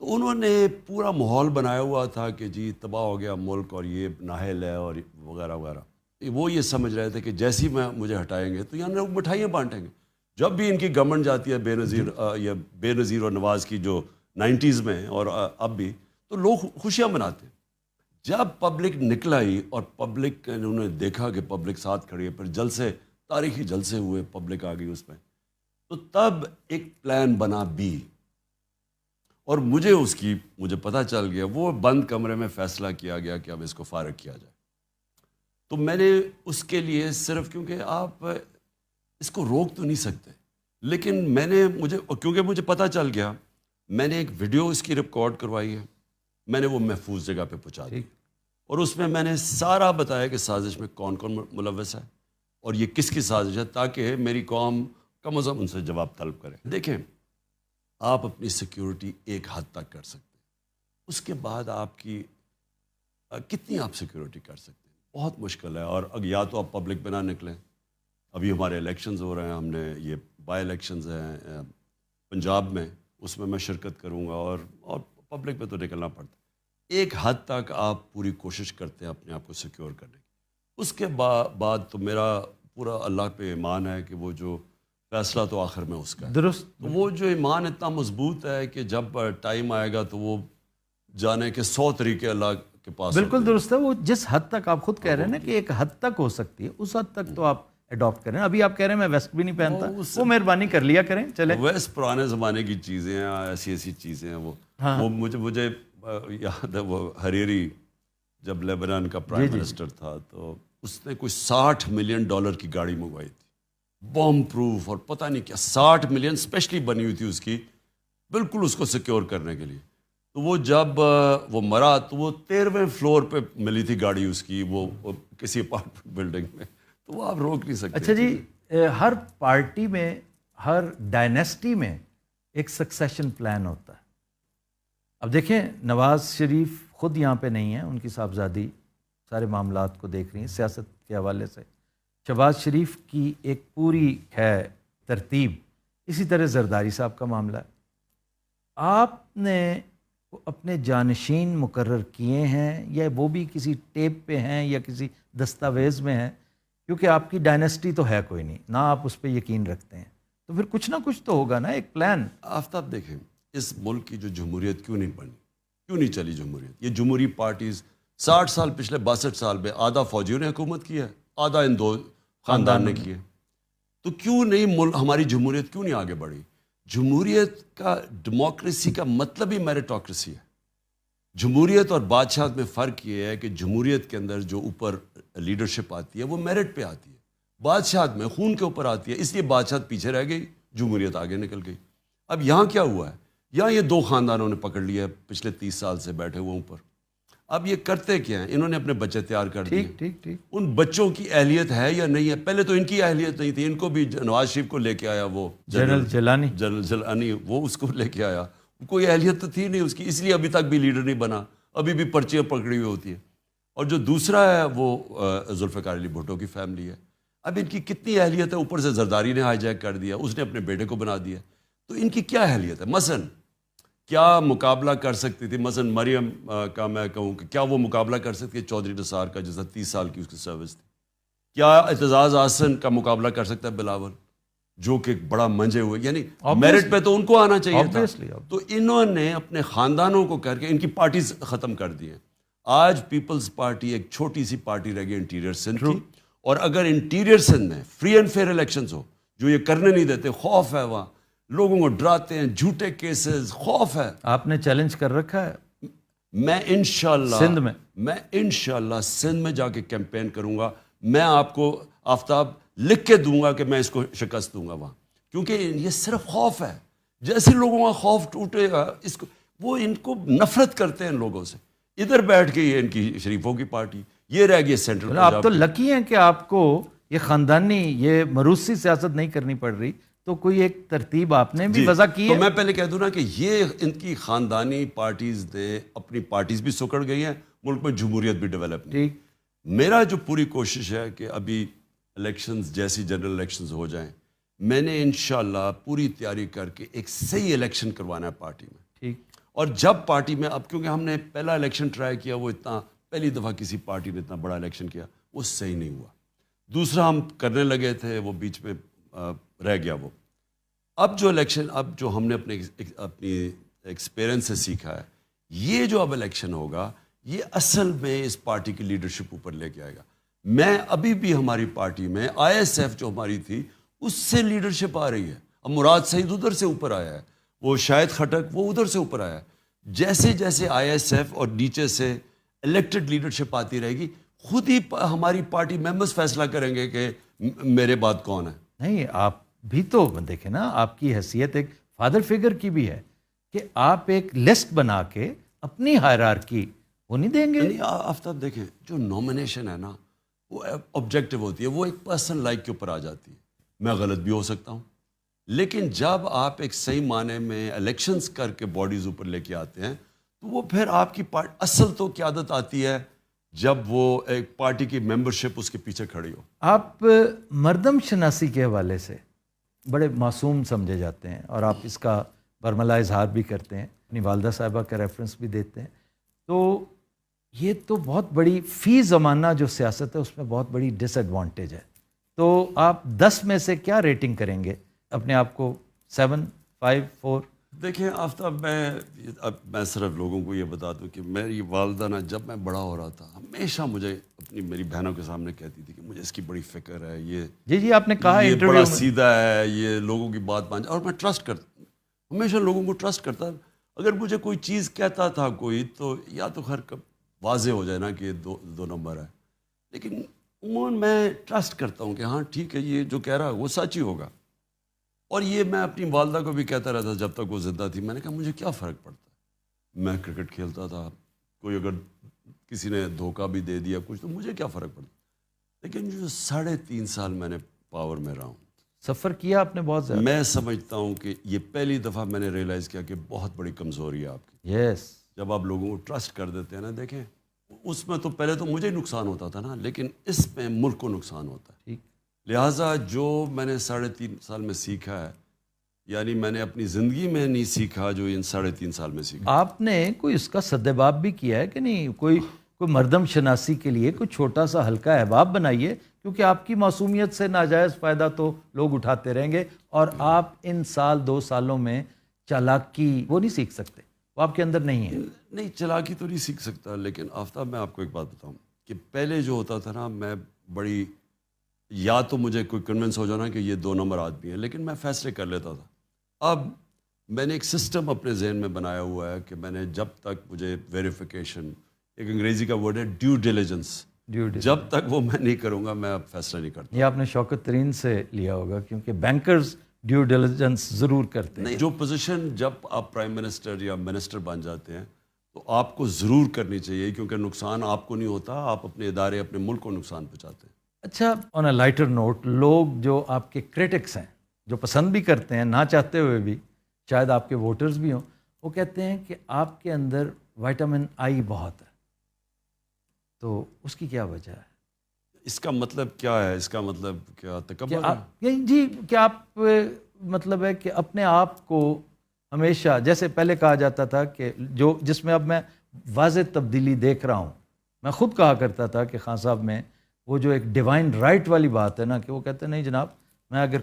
تو انہوں نے پورا ماحول بنایا ہوا تھا کہ جی تباہ ہو گیا ملک اور یہ نااہل ہے اور وغیرہ وغیرہ۔ وہ یہ سمجھ رہے تھے کہ جیسی میں مجھے ہٹائیں گے تو یہاں لوگ مٹھائیاں بانٹیں گے۔ جب بھی ان کی گورنمنٹ جاتی ہے، بے نظیر اور نواز کی جو 90s میں اور اب بھی، تو لوگ خوشیاں مناتے ہیں۔ جب پبلک نکل آئی اور پبلک انہوں نے دیکھا کہ پبلک ساتھ کھڑی ہے، پھر جلسے، تاریخی جلسے ہوئے، پبلک آ گئی اس میں، تو تب ایک پلان بنا بی، اور مجھے پتہ چل گیا، وہ بند کمرے میں فیصلہ کیا گیا کہ اب اس کو فارغ کیا جائے۔ تو میں نے اس کے لیے صرف، کیونکہ آپ اس کو روک تو نہیں سکتے، لیکن کیونکہ مجھے پتہ چل گیا، میں نے ایک ویڈیو اس کی ریکارڈ کروائی ہے، میں نے وہ محفوظ جگہ پہ پہنچا دی، اور اس میں نے سارا بتایا کہ سازش میں کون کون ملوث ہے اور یہ کس کی سازش ہے، تاکہ میری قوم کم از کم ان سے جواب طلب کرے۔ دیکھیں، آپ اپنی سیکیورٹی ایک حد تک کر سکتے ہیں، اس کے بعد آپ کی کتنی آپ سیکیورٹی کر سکتے ہیں؟ بہت مشکل ہے. اور یا تو آپ پبلک پہ نہ نکلیں. ابھی ہمارے الیکشنز ہو رہے ہیں, ہم نے یہ بائی الیکشنز ہیں پنجاب میں, اس میں شرکت کروں گا, اور پبلک پہ تو نکلنا پڑتا ہے. ایک حد تک آپ پوری کوشش کرتے ہیں اپنے آپ کو سیکیور کرنے کی. اس کے بعد تو میرا پورا اللہ پہ ایمان ہے کہ وہ جو فیصلہ تو آخر میں اس کا ہے. درست. تو وہ جو ایمان اتنا مضبوط ہے کہ جب ٹائم آئے گا تو وہ جانے کے 100 طریقے اللہ کے پاس. بالکل درست ہے. وہ جس حد تک آپ خود کہہ رہے ہیں نا کہ ایک حد تک ہو سکتی ہے, اس حد تک تو آپ اڈاپٹ کریں. ابھی آپ کہہ رہے ہیں میں ویسٹ بھی نہیں پہنتا, وہ مہربانی کر لیا کریں. چلیں, ویسٹ پرانے زمانے کی چیزیں ہیں, ایسی چیزیں ہیں. وہ مجھے یاد ہے, وہ حریری جب لیبنان کا پرائم منسٹر تھا تو اس نے کوئی $60 ملین کی گاڑی منگوائی تھی, بوم پروف اور پتہ نہیں کیا. 60 ملین اسپیشلی بنی ہوئی تھی اس کی, بالکل اس کو سیکیور کرنے کے لیے. تو وہ جب وہ مرا تو وہ 13ویں فلور پہ ملی تھی گاڑی اس کی, وہ کسی اپارٹمنٹ بلڈنگ میں. تو وہ آپ روک نہیں سکتے. اچھا جی, ہر پارٹی میں, ہر ڈائنیسٹی میں ایک سکسیشن پلان ہوتا ہے. اب دیکھیں, نواز شریف خود یہاں پہ نہیں ہیں, ان کی صاحبزادی سارے معاملات کو دیکھ رہی ہیں سیاست کے حوالے سے. شہباز شریف کی ایک پوری ہے ترتیب. اسی طرح زرداری صاحب کا معاملہ ہے. آپ نے اپنے جانشین مقرر کیے ہیں یا وہ بھی کسی ٹیپ پہ ہیں یا کسی دستاویز میں ہیں؟ کیونکہ آپ کی ڈائنیسٹی تو ہے کوئی نہیں, نہ آپ اس پہ یقین رکھتے ہیں, تو پھر کچھ نہ کچھ تو ہوگا نا, ایک پلان. آفتاب دیکھیں, اس ملک کی جو جمہوریت کیوں نہیں بنی, کیوں نہیں چلی جمہوریت؟ یہ جمہوری پارٹیز 60 سال, پچھلے 62 سال میں آدھا فوجیوں نے حکومت کی ہے, آدھا ان دو خاندان نے کی ہے. تو کیوں نہیں ہماری جمہوریت کیوں نہیں آگے بڑھی؟ جمہوریت کا, ڈیموکریسی کا مطلب ہی میرٹوکریسی ہے. جمہوریت اور بادشاہت میں فرق یہ ہے کہ جمہوریت کے اندر جو اوپر لیڈرشپ آتی ہے وہ میرٹ پہ آتی ہے, بادشاہت میں خون کے اوپر آتی ہے. اس لیے بادشاہت پیچھے رہ گئی, جمہوریت آگے نکل گئی. اب یہاں کیا ہوا ہے, یہاں یہ 2 خاندانوں نے پکڑ لیا ہے, پچھلے 30 سال سے بیٹھے ہوئے اوپر. اب یہ کرتے کیا ہیں, انہوں نے اپنے بچے تیار کر دیے. ٹھیک. ان بچوں کی اہلیت ہے یا نہیں ہے؟ پہلے تو ان کی اہلیت نہیں تھی, ان کو بھی نواز شریف کو لے کے آیا وہ جنرل جیلانی, وہ اس کو لے کے آیا. کوئی اہلیت تو تھی نہیں اس کی, اس لیے ابھی تک بھی لیڈر نہیں بنا, ابھی بھی پرچیاں پکڑی ہوئی ہوتی ہے. اور جو دوسرا ہے وہ ذوالفقار علی بھٹو کی فیملی ہے. اب ان کی کتنی اہلیت ہے؟ اوپر سے زرداری نے ہائی جیک کر دیا, اس نے اپنے بیٹے کو بنا دیا. تو ان کی کیا اہلیت ہے؟ مثلا کیا مقابلہ کر سکتی تھی مثلا مریم کا, میں کہوں کہ کیا وہ مقابلہ کر سکتی ہے چودھری نثار کا, جیسا 30 سال کی اس کی سروس تھی؟ کیا اعتزاز احسن کا مقابلہ کر سکتا ہے بلاول, جو کہ بڑا منجے ہوئے؟ یعنی میرٹ پہ تو ان کو آنا چاہیے تھا. تو انہوں نے اپنے خاندانوں کو کر کے ان کی پارٹیز ختم کر دی ہیں. آج پیپلز پارٹی ایک چھوٹی سی پارٹی رہ گئی انٹیریئر سندھ کی, اور اگر انٹیریئر سندھ میں فری اینڈ فیئر الیکشنز ہو, جو یہ کرنے نہیں دیتے, خوف ہے وہاں, لوگوں کو ڈراتے ہیں, جھوٹے کیسز, خوف ہے. آپ نے چیلنج کر رکھا ہے؟ میں انشاءاللہ سندھ میں جا کے کیمپین کروں گا. میں آپ کو آفتاب لکھ کے دوں گا کہ میں اس کو شکست دوں گا وہاں, کیونکہ یہ صرف خوف ہے. جیسے لوگوں کا خوف ٹوٹے گا, اس کو وہ ان کو نفرت کرتے ہیں ان لوگوں سے. ادھر بیٹھ گئی ہے ان کی شریفوں کی پارٹی, یہ رہ گئی سینٹرل. آپ تو لکی ہیں کہ آپ کو یہ خاندانی, یہ مروسی سیاست نہیں کرنی پڑ رہی, تو کوئی ایک ترتیب آپ نے بھی وضع کی ہے. تو میں پہلے کہہ دوں نا کہ یہ ان کی خاندانی پارٹیز نے اپنی پارٹیز بھی سکڑ گئی ہیں, ملک میں جمہوریت بھی ڈیولپ نہیں. میرا جو پوری کوشش ہے کہ ابھی الیکشنز جیسی جنرل الیکشنز ہو جائیں, میں نے انشاءاللہ پوری تیاری کر کے ایک صحیح الیکشن کروانا ہے پارٹی میں. ٹھیک. اور جب پارٹی میں, اب کیونکہ ہم نے پہلا الیکشن ٹرائی کیا, وہ اتنا پہلی دفعہ کسی پارٹی نے اتنا بڑا الیکشن کیا, وہ صحیح نہیں ہوا. دوسرا ہم کرنے لگے تھے, وہ بیچ میں رہ گیا وہ. اب جو الیکشن, اب جو ہم نے اپنی ایکسپیرئنس سے سیکھا ہے, یہ جو اب الیکشن ہوگا, یہ اصل میں اس پارٹی کی لیڈرشپ اوپر لے کے آئے گا. میں ابھی بھی ہماری پارٹی میں ISF جو ہماری تھی, اس سے لیڈرشپ آ رہی ہے. اب مراد سعید ادھر سے اوپر آیا ہے, وہ شاہد خٹک وہ ادھر سے اوپر آیا ہے. جیسے جیسے ISF اور نیچے سے الیکٹڈ لیڈرشپ آتی رہے گی, خود ہی ہماری پارٹی ممبرز فیصلہ کریں گے کہ میرے بعد کون ہے. نہیں, آپ بھی تو دیکھیں نا, آپ کی حیثیت ایک فادر فگر کی بھی ہے کہ آپ ایک لسٹ بنا کے اپنی ہائرارکی وہ نہیں دیں گے. آفتاب دیکھیں, جو نومینیشن ہے نا, وہ آبجیکٹو ہوتی ہے, وہ ایک پرسن لائک کے اوپر آ جاتی ہے. میں غلط بھی ہو سکتا ہوں, لیکن جب آپ ایک صحیح معنی میں الیکشنز کر کے باڈیز اوپر لے کے آتے ہیں, تو وہ پھر آپ کی اصل تو قیادت آتی ہے جب وہ ایک پارٹی کی ممبرشپ اس کے پیچھے کھڑی ہو. آپ مردم شناسی کے حوالے سے بڑے معصوم سمجھے جاتے ہیں اور آپ اس کا برملا اظہار بھی کرتے ہیں, اپنی والدہ صاحبہ کا ریفرنس بھی دیتے ہیں. تو یہ تو بہت بڑی فی زمانہ جو سیاست ہے اس میں بہت بڑی ڈس ایڈوانٹیج ہے. تو آپ 10 میں سے کیا ریٹنگ کریں گے اپنے آپ کو؟ 7, 5, 4؟ دیکھیں آفتاب, میں صرف لوگوں کو یہ بتا دوں کہ میری والدہ نا جب میں بڑا ہو رہا تھا ہمیشہ مجھے میری بہنوں کے سامنے کہتی تھی کہ مجھے اس کی بڑی فکر ہے, یہ جی آپ نے کہا یہ انٹرویو بڑا میں. سیدھا ہے, یہ لوگوں کی بات مان, اور میں ٹرسٹ کرتا, ہمیشہ لوگوں کو ٹرسٹ کرتا. اگر مجھے کوئی چیز کہتا تھا کوئی, تو یا تو خیر واضح ہو جائے نا کہ دو نمبر ہے, لیکن عموماً میں ٹرسٹ کرتا ہوں کہ ہاں ٹھیک ہے, یہ جو کہہ رہا ہے وہ سچ ہی ہوگا. اور یہ میں اپنی والدہ کو بھی کہتا رہتا جب تک وہ زندہ تھی. میں نے کہا مجھے کیا فرق پڑتا ہے, میں کرکٹ کھیلتا تھا, کوئی اگر کسی نے دھوکہ بھی دے دیا کچھ تو مجھے کیا فرق پڑتا. لیکن جو 3.5 سال میں نے پاور میں رہا ہوں, سفر کیا آپ نے بہت زیادہ. میں سمجھتا ہوں کہ یہ پہلی دفعہ میں نے ریئلائز کیا کہ بہت بڑی کمزوری ہے آپ کی. یس. جب آپ لوگوں کو ٹرسٹ کر دیتے ہیں نا, دیکھیں اس میں تو پہلے تو مجھے نقصان ہوتا تھا نا, لیکن اس میں ملک کو نقصان ہوتا ہے. ٹھیک. لہٰذا جو میں نے 3.5 سال میں سیکھا ہے, یعنی میں نے اپنی زندگی میں نہیں سیکھا جو ان 3.5 سال میں سیکھا. آپ نے کوئی اس کا سدباب بھی کیا ہے کہ نہیں؟ کوئی مردم شناسی کے لیے کوئی چھوٹا سا ہلکا احباب بنائیے, کیونکہ آپ کی معصومیت سے ناجائز فائدہ تو لوگ اٹھاتے رہیں گے, اور آپ ان 2 سالوں میں چالاکی وہ نہیں سیکھ سکتے, وہ آپ کے اندر نہیں ہے. نہیں, چلاکی تو نہیں سیکھ سکتا, لیکن آفتاب میں آپ کو ایک بات بتاؤں کہ پہلے جو ہوتا تھا نا, میں بڑی, یا تو مجھے کوئی کنونس ہو جانا کہ یہ 2 نمبر آدمی ہے, لیکن میں فیصلے کر لیتا تھا. اب میں نے ایک سسٹم اپنے ذہن میں بنایا ہوا ہے کہ میں نے جب تک مجھے ویریفیکیشن, ایک انگریزی کا ورڈ ہے ڈیو ڈیلیجنس, جب تک وہ میں نہیں کروں گا میں اب فیصلہ نہیں کرتا. یہ آپ نے شوکت ترین سے لیا ہوگا, کیونکہ بینکرز ڈیو ڈیلیجنس ضرور کرتے ہیں. نہیں, جو پوزیشن جب آپ پرائم منسٹر یا منسٹر بن جاتے ہیں تو آپ کو ضرور کرنی چاہیے, کیونکہ نقصان آپ کو نہیں ہوتا, آپ اپنے ادارے اپنے ملک کو نقصان پہنچاتے ہیں. اچھا, آن اے لائٹر نوٹ, لوگ جو آپ کے کرٹکس ہیں, جو پسند بھی کرتے ہیں نہ چاہتے ہوئے بھی, شاید آپ کے ووٹرز بھی ہوں, وہ کہتے ہیں کہ آپ کے اندر وائٹامن آئی بہت ہے, تو اس کی کیا وجہ ہے؟ اس کا مطلب کیا ہے؟ اس کا مطلب کیا تکبر ہے؟ جی, کہ آپ مطلب ہے کہ اپنے آپ کو ہمیشہ, جیسے پہلے کہا جاتا تھا کہ جس میں اب میں واضح تبدیلی دیکھ رہا ہوں, میں خود کہا کرتا تھا کہ خان صاحب میں وہ جو ایک ڈیوائن رائٹ والی بات ہے نا, کہ وہ کہتے ہیں نہیں جناب, میں اگر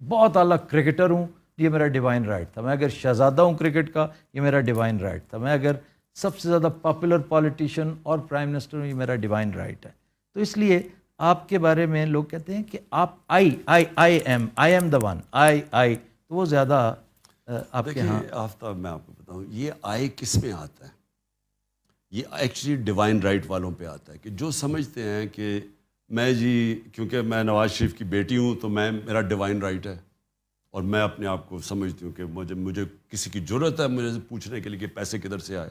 بہت اعلیٰ کرکٹر ہوں یہ میرا ڈیوائن رائٹ تھا, میں اگر شہزادہ ہوں کرکٹ کا یہ میرا ڈیوائن رائٹ تھا, میں اگر سب سے زیادہ پاپولر پالیٹیشین اور پرائم منسٹر ہوں یہ میرا ڈیوائن رائٹ ہے. تو اس لیے آپ کے بارے میں لوگ کہتے ہیں کہ آپ آئی ایم دا ون, تو وہ زیادہ آپ کے ہاں. آفتاب میں آپ کو بتاؤں, یہ آئی کس میں آتا ہے؟ یہ ایکچولی ڈیوائن رائٹ والوں پہ آتا ہے, کہ جو سمجھتے ہیں کہ میں جی کیونکہ میں نواز شریف کی بیٹی ہوں تو میرا ڈیوائن رائٹ ہے, اور میں اپنے آپ کو سمجھتی ہوں کہ مجھے کسی کی ضرورت ہے مجھے سے پوچھنے کے لیے کہ پیسے کدھر سے آئے,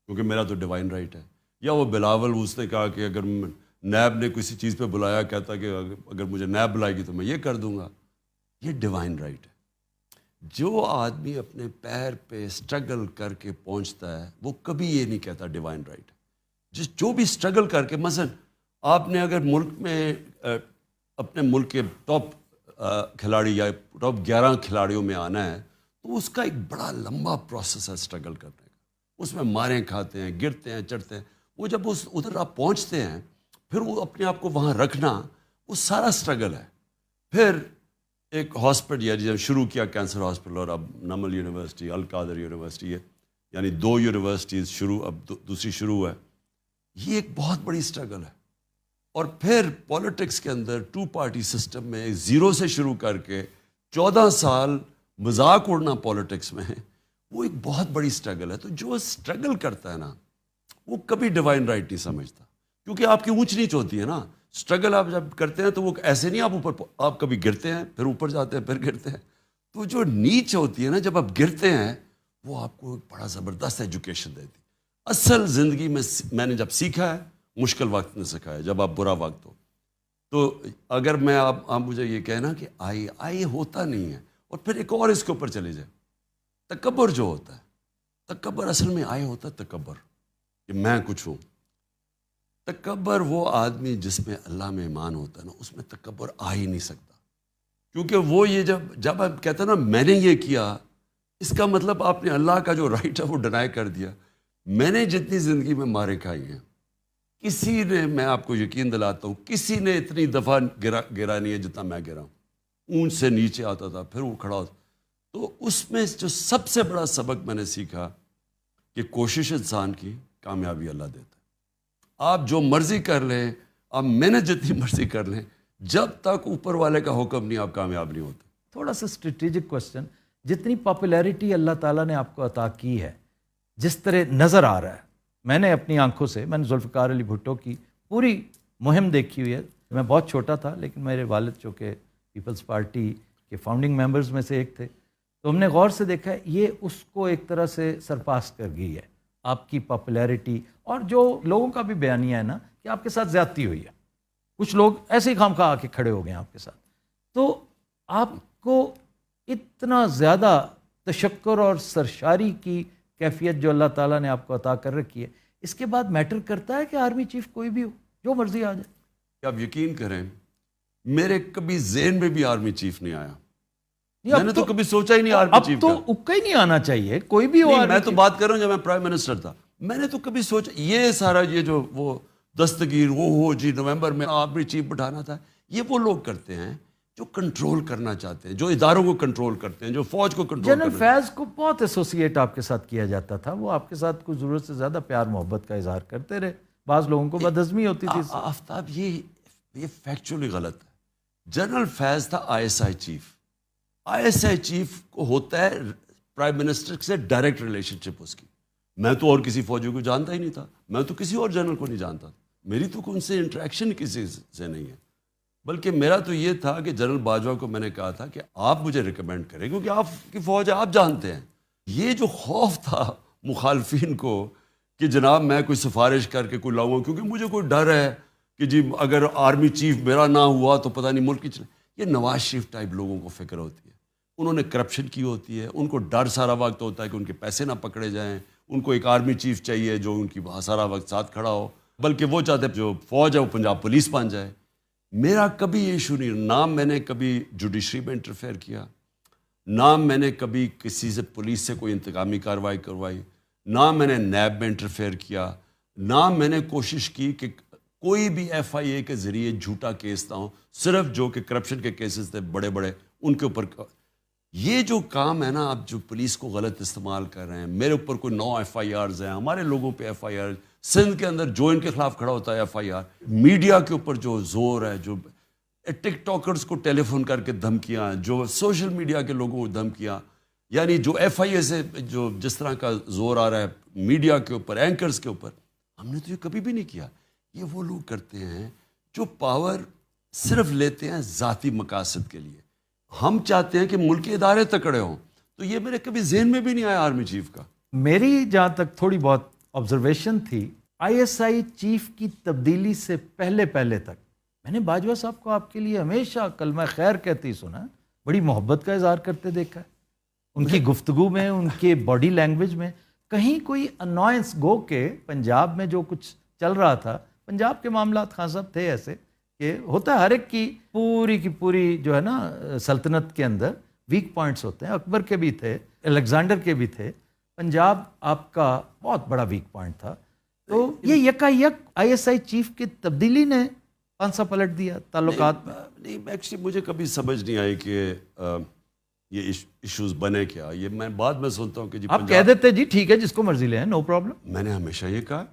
کیونکہ میرا تو ڈیوائن رائٹ ہے. یا وہ بلاول, اس نے کہا کہ اگر نیب نے کسی چیز پہ بلایا, کہتا کہ اگر مجھے نیب بلائے گی تو میں یہ کر دوں گا. یہ ڈیوائن رائٹ ہے. جو آدمی اپنے پیر پہ اسٹرگل کر کے پہنچتا ہے وہ کبھی یہ نہیں کہتا ڈیوائن رائٹ ہے. جو بھی اسٹرگل کر کے, مثلا آپ نے اگر ملک میں اپنے ملک کے ٹاپ کھلاڑی یا ٹاپ 11 کھلاڑیوں میں آنا ہے تو اس کا ایک بڑا لمبا پروسیس ہے اسٹرگل کرنے کا. اس میں ماریں کھاتے ہیں, گرتے ہیں, چڑھتے ہیں. وہ جب ادھر آپ پہنچتے ہیں پھر وہ اپنے آپ کو وہاں رکھنا وہ سارا اسٹرگل ہے. پھر ایک ہاسپٹل, یا جب شروع کیا کینسر ہاسپٹل, اور اب نمل یونیورسٹی, القادر یونیورسٹی ہے, یعنی 2 یونیورسٹیز شروع, اب دوسری شروع ہے. یہ ایک بہت بڑی اسٹرگل ہے. اور پھر پولیٹکس کے اندر 2 پارٹی سسٹم میں 0 سے شروع کر کے 14 سال مذاق اڑنا پولیٹکس میں ہے, وہ ایک بہت بڑی اسٹرگل ہے. تو جو اسٹرگل کرتا ہے نا وہ کبھی ڈیوائن رائٹ نہیں سمجھتا, کیونکہ آپ کی اونچ نیچ ہوتی ہے نا. اسٹرگل آپ جب کرتے ہیں تو وہ ایسے نہیں, آپ اوپر, آپ کبھی گرتے ہیں پھر اوپر جاتے ہیں پھر گرتے ہیں. تو جو نیچ ہوتی ہے نا جب آپ گرتے ہیں وہ آپ کو ایک بڑا زبردست ایجوکیشن دیتی. اصل زندگی میں نے جب سیکھا ہے مشکل وقت نے سکھایا, جب آپ برا وقت ہو. تو اگر میں آپ مجھے یہ کہنا کہ آئی ہوتا نہیں ہے. اور پھر ایک اور اس کے اوپر چلے جائے, تکبر جو ہوتا ہے, تکبر اصل میں آئے ہوتا ہے تکبر کہ میں کچھ ہوں. تکبر وہ آدمی جس میں اللہ میں ایمان ہوتا ہے نا, اس میں تکبر آ ہی نہیں سکتا. کیونکہ وہ یہ جب آپ کہتے ہیں نا میں نے یہ کیا, اس کا مطلب آپ نے اللہ کا جو رائٹ ہے وہ ڈینائی کر دیا. میں نے جتنی زندگی میں مارے کھائی ہیں, کسی نے, میں آپ کو یقین دلاتا ہوں, کسی نے اتنی دفعہ گرا نہیں ہے جتنا میں گرا ہوں. اونچ سے نیچے آتا تھا پھر وہ کھڑا ہوتا. تو اس میں جو سب سے بڑا سبق میں نے سیکھا کہ کوشش انسان کی, کامیابی اللہ دیتا ہے. آپ جو مرضی کر لیں, آپ محنت جتنی مرضی کر لیں, جب تک اوپر والے کا حکم نہیں آپ کامیاب نہیں ہوتے. تھوڑا سا اسٹریٹجک کوشچن, جتنی پاپولیرٹی اللہ تعالیٰ نے آپ کو عطا کی ہے, جس طرح نظر آ رہا ہے, میں نے اپنی آنکھوں سے, میں نے ذوالفقار علی بھٹو کی پوری مہم دیکھی ہوئی ہے. میں بہت چھوٹا تھا لیکن میرے والد چونکہ پیپلز پارٹی کے فاؤنڈنگ ممبرز میں سے ایک تھے, تو ہم نے غور سے دیکھا ہے یہ اس کو ایک طرح سے سرپاس کر گئی ہے آپ کی پاپولیرٹی. اور جو لوگوں کا بھی بیانیہ ہے نا کہ آپ کے ساتھ زیادتی ہوئی ہے, کچھ لوگ ایسے ہی خواہ آ کے کھڑے ہو گئے ہیں آپ کے ساتھ, تو آپ کو اتنا زیادہ تشکر اور سرشاری کی کیفیت جو اللہ تعالیٰ نے آپ کو عطا کر رکھی ہے, اس کے بعد میٹر کرتا ہے کہ آرمی چیف کوئی بھی ہو, جو مرضی آ جائے. آپ یقین کریں میرے کبھی ذہن میں بھی آرمی چیف نہیں آیا. میں نے تو کبھی سوچا ہی نہیں آرمی چیف کا. اب تو اکا ہی نہیں آنا چاہیے, کوئی بھی ہو. میں تو بات کر رہا ہوں جب میں پرائم منسٹر تھا, میں نے تو کبھی سوچا یہ سارا یہ جو وہ دستگیر وہ ہو جی نومبر میں آرمی چیف بٹھانا تھا, یہ وہ لوگ کرتے ہیں جو کنٹرول کرنا چاہتے ہیں, جو اداروں کو کنٹرول کرتے ہیں, جو فوج کو کنٹرول کرتے ہیں. جنرل فیض کو بہت ایسوسیٹ آپ کے ساتھ کیا جاتا تھا, وہ آپ کے ساتھ کچھ ضرورت سے زیادہ پیار محبت کا اظہار کرتے رہے, بعض لوگوں کو بدہضمی ہوتی تھی. آفتاب یہ فیکچولی غلط ہے. جنرل فیض تھا I S I chief. I S I chief کو ہوتا ہے پرائم منسٹر سے ڈائریکٹ ریلیشن شپ اس کی. میں تو اور کسی فوجی کو جانتا ہی نہیں تھا, میں تو کسی اور جنرل کو نہیں جانتا, میری تو ان سے انٹریکشن کسی سے نہیں ہے. بلکہ میرا تو یہ تھا کہ جنرل باجوہ کو میں نے کہا تھا کہ آپ مجھے ریکمینڈ کریں کیونکہ آپ کی فوج ہے, آپ جانتے ہیں. یہ جو خوف تھا مخالفین کو کہ جناب میں کوئی سفارش کر کے کوئی لاؤں, کیونکہ مجھے کوئی ڈر ہے کہ جی اگر آرمی چیف میرا نہ ہوا تو پتہ نہیں ملک کی چلے. یہ نواز شریف ٹائپ لوگوں کو فکر ہوتی ہے, انہوں نے کرپشن کی ہوتی ہے, ان کو ڈر سارا وقت ہوتا ہے کہ ان کے پیسے نہ پکڑے جائیں, ان کو ایک آرمی چیف چاہیے جو ان کی سارا وقت ساتھ کھڑا ہو, بلکہ وہ چاہتے ہیں جو فوج ہے وہ پنجاب پولیس بن جائے. میرا کبھی یہ ایشو نہیں, نہ میں نے کبھی جوڈیشری میں انٹرفیئر کیا, نہ میں نے کبھی کسی سے پولیس سے کوئی انتقامی کارروائی کروائی, نہ میں نے نیب میں انٹرفیئر کیا, نہ میں نے کوشش کی کہ کوئی بھی ایف آئی اے کے ذریعے جھوٹا کیس نہ ہو, صرف جو کہ کرپشن کے کیسز تھے بڑے بڑے ان کے اوپر. یہ جو کام ہے نا آپ جو پولیس کو غلط استعمال کر رہے ہیں, میرے اوپر کوئی 9 ایف آئی آرز ہیں, ہمارے لوگوں پہ ایف آئی آر, سندھ کے اندر جو ان کے خلاف کھڑا ہوتا ہے ایف آئی آر, میڈیا کے اوپر جو زور ہے, جو ٹک ٹاکرز کو ٹیلی فون کر کے دھمکیاں, جو سوشل میڈیا کے لوگوں کو دھمکیاں, یعنی جو ایف آئی اے سے جو جس طرح کا زور آ رہا ہے میڈیا کے اوپر, اینکرز کے اوپر, ہم نے تو یہ کبھی بھی نہیں کیا. یہ وہ لوگ کرتے ہیں جو پاور صرف لیتے ہیں ذاتی مقاصد کے لیے. ہم چاہتے ہیں کہ ملک کے ادارے تکڑے ہوں, تو یہ میرے کبھی ذہن میں بھی نہیں آیا آرمی چیف کا. میری جہاں تک تھوڑی بہت آبزرویشن تھی, آئی ایس آئی چیف کی تبدیلی سے پہلے تک میں نے باجوہ صاحب کو آپ کے لیے ہمیشہ کلمہ خیر کہتے ہی سنا, بڑی محبت کا اظہار کرتے دیکھا ہے. ان کی گفتگو میں, ان کے باڈی لینگویج میں کہیں کوئی انوائنس, گو کہ پنجاب میں جو کچھ چل رہا تھا, پنجاب کے معاملات خان صاحب تھے ایسے کہ ہوتا ہے ہر ایک کی پوری جو ہے نا سلطنت کے اندر ویک پوائنٹس ہوتے ہیں. اکبر کے بھی تھے, الیگزینڈر کے بھی تھے, پنجاب آپ کا بہت بڑا ویک پوائنٹ تھا. تو یہ یکا یک آئی ایس آئی چیف کی تبدیلی نے پانسا پلٹ دیا تعلقات میں. نہیں ایکچولی مجھے کبھی سمجھ نہیں آئی کہ یہ ایشوز بنے کیا. یہ میں بعد میں سنتا ہوں کہ جی آپ کہہ دیتے جی ٹھیک ہے جس کو مرضی لیں, نو پرابلم. میں نے ہمیشہ یہ کہا,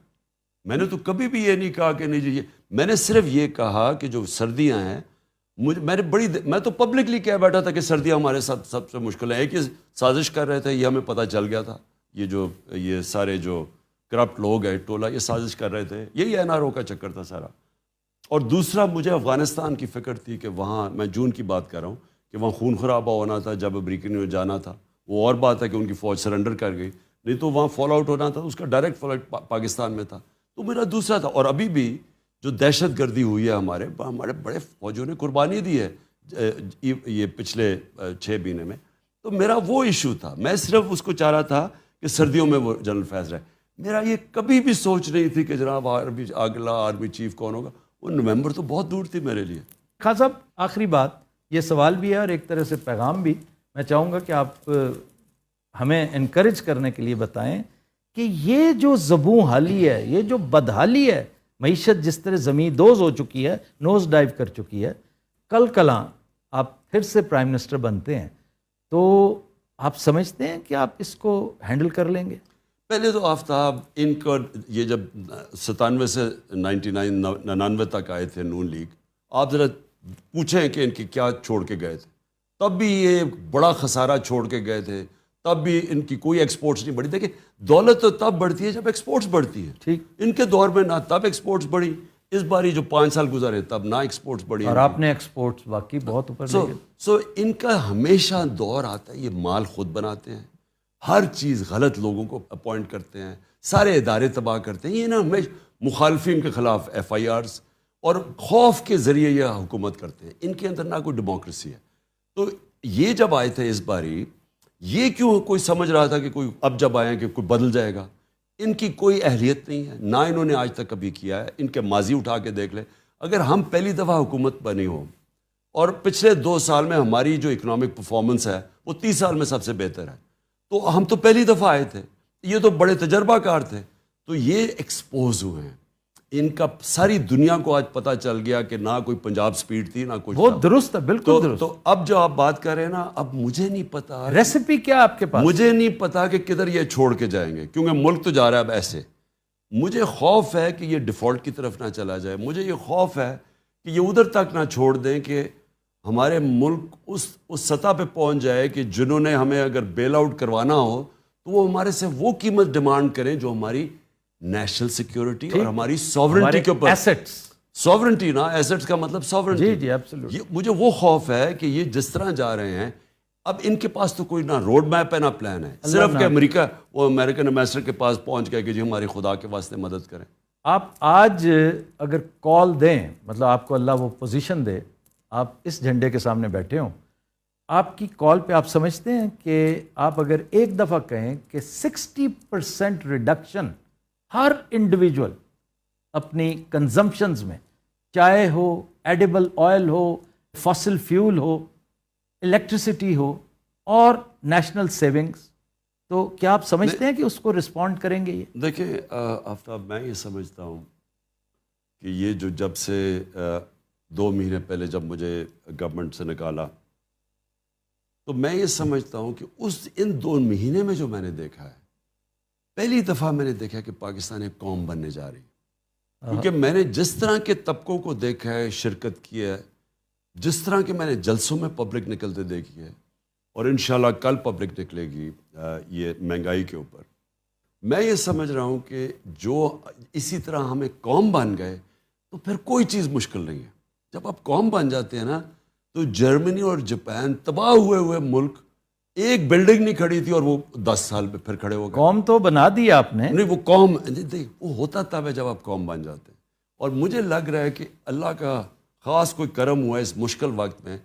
میں نے تو کبھی بھی یہ نہیں کہا کہ نہیں جی, میں نے صرف یہ کہا کہ جو سردیاں ہیں میں تو پبلکلی کہہ بیٹھا تھا کہ سردیاں ہمارے ساتھ سب سے مشکل ہیں. ایک ہی سازش کر رہے تھے, یہ ہمیں پتہ چل گیا تھا, یہ سارے جو کرپٹ لوگ ہیں ٹولہ یہ سازش کر رہے تھے, یہی این آر او کا چکر تھا سارا. اور دوسرا مجھے افغانستان کی فکر تھی کہ وہاں, میں جون کی بات کر رہا ہوں, کہ وہاں خون خرابہ ہونا تھا. جب امریکن میں جانا تھا وہ اور بات ہے کہ ان کی فوج سرنڈر کر گئی, نہیں تو وہاں فال آؤٹ ہونا تھا, اس کا ڈائریکٹ فال آؤٹ پاکستان میں تھا. تو میرا دوسرا تھا. اور ابھی بھی جو دہشت گردی ہوئی ہے ہمارے بڑے فوجوں نے قربانی دی ہے یہ پچھلے 6 مہینے میں, تو میرا وہ ایشو تھا. میں صرف اس کو چاہ رہا تھا کہ سردیوں میں وہ جنرل فیض رہے. میرا یہ کبھی بھی سوچ نہیں تھی کہ جناب اگلا آرمی چیف کون ہوگا. وہ نومبر تو بہت دور تھی میرے لیے. خان صاحب آخری بات، یہ سوال بھی ہے اور ایک طرح سے پیغام بھی. میں چاہوں گا کہ آپ ہمیں انکریج کرنے کے لیے بتائیں کہ یہ جو زبوں حالی ہے، یہ جو بدحالی ہے، معیشت جس طرح زمین دوز ہو چکی ہے، نوز ڈائیو کر چکی ہے، کل کلاں آپ پھر سے پرائم منسٹر بنتے ہیں تو آپ سمجھتے ہیں کہ آپ اس کو ہینڈل کر لیں گے؟ پہلے تو آفتاب ان کا یہ جب 97 سے 99 تک آئے تھے نون لیگ، آپ ذرا پوچھیں کہ ان کی کیا چھوڑ کے گئے تھے. تب بھی یہ بڑا خسارہ چھوڑ کے گئے تھے، تب بھی ان کی کوئی ایکسپورٹس نہیں بڑھی. دیکھیں دولت تو تب بڑھتی ہے جب ایکسپورٹس بڑھتی ہے. ٹھیک، ان کے دور میں نہ تب ایکسپورٹس بڑھی. اس باری جو 5 سال گزارے تب نہ ایکسپورٹس بڑھی. اور آپ نے ایکسپورٹس واقعی بہت اوپر لے گئے. سو ان کا ہمیشہ دور آتا ہے، یہ مال خود بناتے ہیں، ہر چیز غلط لوگوں کو اپوائنٹ کرتے ہیں، سارے ادارے تباہ کرتے ہیں. یہ نا ہمیشہ مخالفین کے خلاف FIRs اور خوف کے ذریعے یہ حکومت کرتے ہیں. ان کے اندر نہ کوئی ڈیموکریسی ہے. تو یہ جب آئے تھے اس باری، یہ کیوں کوئی سمجھ رہا تھا کہ کوئی اب جب آئے کہ کوئی بدل جائے گا؟ ان کی کوئی اہلیت نہیں ہے، نہ انہوں نے آج تک کبھی کیا ہے. ان کے ماضی اٹھا کے دیکھ لیں. اگر ہم پہلی دفعہ حکومت بنی ہو اور پچھلے 2 سال میں ہماری جو اکنامک پرفارمنس ہے وہ 30 سال میں سب سے بہتر ہے، تو ہم تو پہلی دفعہ آئے تھے. یہ تو بڑے تجربہ کار تھے. تو یہ ایکسپوز ہوئے ہیں. ان کا ساری دنیا کو آج پتہ چل گیا کہ نہ کوئی پنجاب سپیڈ تھی نہ کوئی. وہ درست ہے، بالکل درست. تو اب جو آپ بات کر رہے ہیں نا، اب مجھے نہیں پتا ریسیپی کیا آپ کے پاس؟ مجھے نہیں پتا کہ کدھر یہ چھوڑ کے جائیں گے، کیونکہ ملک تو جا رہا ہے اب ایسے. مجھے خوف ہے کہ یہ ڈیفالٹ کی طرف نہ چلا جائے. مجھے یہ خوف ہے کہ یہ ادھر تک نہ چھوڑ دیں کہ ہمارے ملک اس سطح پہ پہنچ جائے کہ جنہوں نے ہمیں اگر بیل آؤٹ کروانا ہو تو وہ ہمارے سے وہ قیمت ڈیمانڈ کریں جو ہماری نیشنل سیکیورٹی اور ہماری ساورنٹی کے اوپر. ایسٹس، ساورنٹی نا، ایسٹس کا مطلب ساورنٹی. جی ایبسلیوٹلی. مجھے وہ خوف ہے کہ یہ جس طرح جا رہے ہیں اب ان کے پاس تو کوئی نہ روڈ میپ ہے نہ پلان ہے. صرف کہ امریکہ، وہ امریکن ایمبیسڈر کے پاس پہنچ گئے کہ جی ہماری خدا کے واسطے مدد کریں. آپ آج اگر کال دیں، مطلب آپ کو اللہ وہ پوزیشن دے، آپ اس جھنڈے کے سامنے بیٹھے ہوں، آپ کی کال پہ آپ سمجھتے ہیں کہ آپ اگر ایک دفعہ کہیں کہ 60% ریڈکشن ہر انڈیویجول اپنی کنزمپشنز میں، چائے ہو، ایڈیبل آئل ہو، فاسل فیول ہو، الیکٹریسٹی ہو اور نیشنل سیونگز، تو کیا آپ سمجھتے ہیں کہ اس کو رسپونڈ کریں گے؟ یہ دیکھیں آفتاب، میں یہ سمجھتا ہوں کہ یہ جو جب سے 2 مہینے پہلے جب مجھے گورنمنٹ سے نکالا، تو میں یہ سمجھتا ہوں کہ ان 2 مہینے میں جو میں نے دیکھا ہے، پہلی دفعہ میں نے دیکھا کہ پاکستان ایک قوم بننے جا رہی. کیونکہ میں نے جس طرح کے طبقوں کو دیکھا ہے، شرکت کی ہے، جس طرح کے میں نے جلسوں میں پبلک نکلتے دیکھی ہے، اور انشاءاللہ کل پبلک نکلے گی یہ مہنگائی کے اوپر، میں یہ سمجھ رہا ہوں کہ جو اسی طرح ہم ایک قوم بن گئے تو پھر کوئی چیز مشکل نہیں ہے. جب آپ قوم بن جاتے ہیں نا، تو جرمنی اور جاپان تباہ ہوئے ملک، ایک بلڈنگ نہیں کھڑی تھی اور وہ 10 سال پہ پھر کھڑے ہو گئے. قوم تو بنا دی آپ نے. نہیں، وہ قوم وہ ہوتا تب ہے جب آپ قوم بن جاتے ہیں. اور مجھے لگ رہا ہے کہ اللہ کا خاص کوئی کرم ہوا ہے اس مشکل وقت میں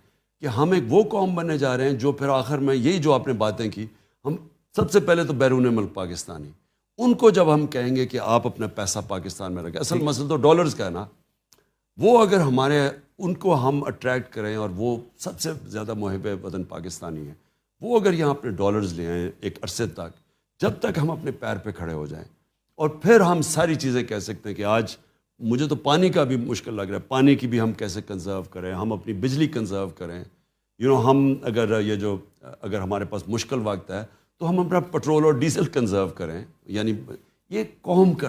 کہ ہم ایک وہ قوم بننے جا رہے ہیں جو پھر آخر میں یہی جو آپ نے باتیں کی، ہم سب سے پہلے تو بیرون ملک پاکستانی، ان کو جب ہم کہیں گے کہ آپ اپنا پیسہ پاکستان میں رکھیں، اصل مسئلہ تو ڈالرز کا ہے نا، وہ اگر ہمارے ان کو ہم اٹریکٹ کریں، اور وہ سب سے زیادہ محب وطن پاکستانی ہیں، وہ اگر یہاں اپنے ڈالرز لے آئیں ایک عرصے تک، جب تک ہم اپنے پیر پہ کھڑے ہو جائیں، اور پھر ہم ساری چیزیں کہہ سکتے ہیں کہ آج مجھے تو پانی کا بھی مشکل لگ رہا ہے، پانی کی بھی ہم کیسے کنزرو کریں، ہم اپنی بجلی کنزرو کریں. ہم اگر ہمارے پاس مشکل وقت ہے تو ہم اپنا پٹرول اور ڈیزل کنزرو کریں. یعنی یہ قوم کر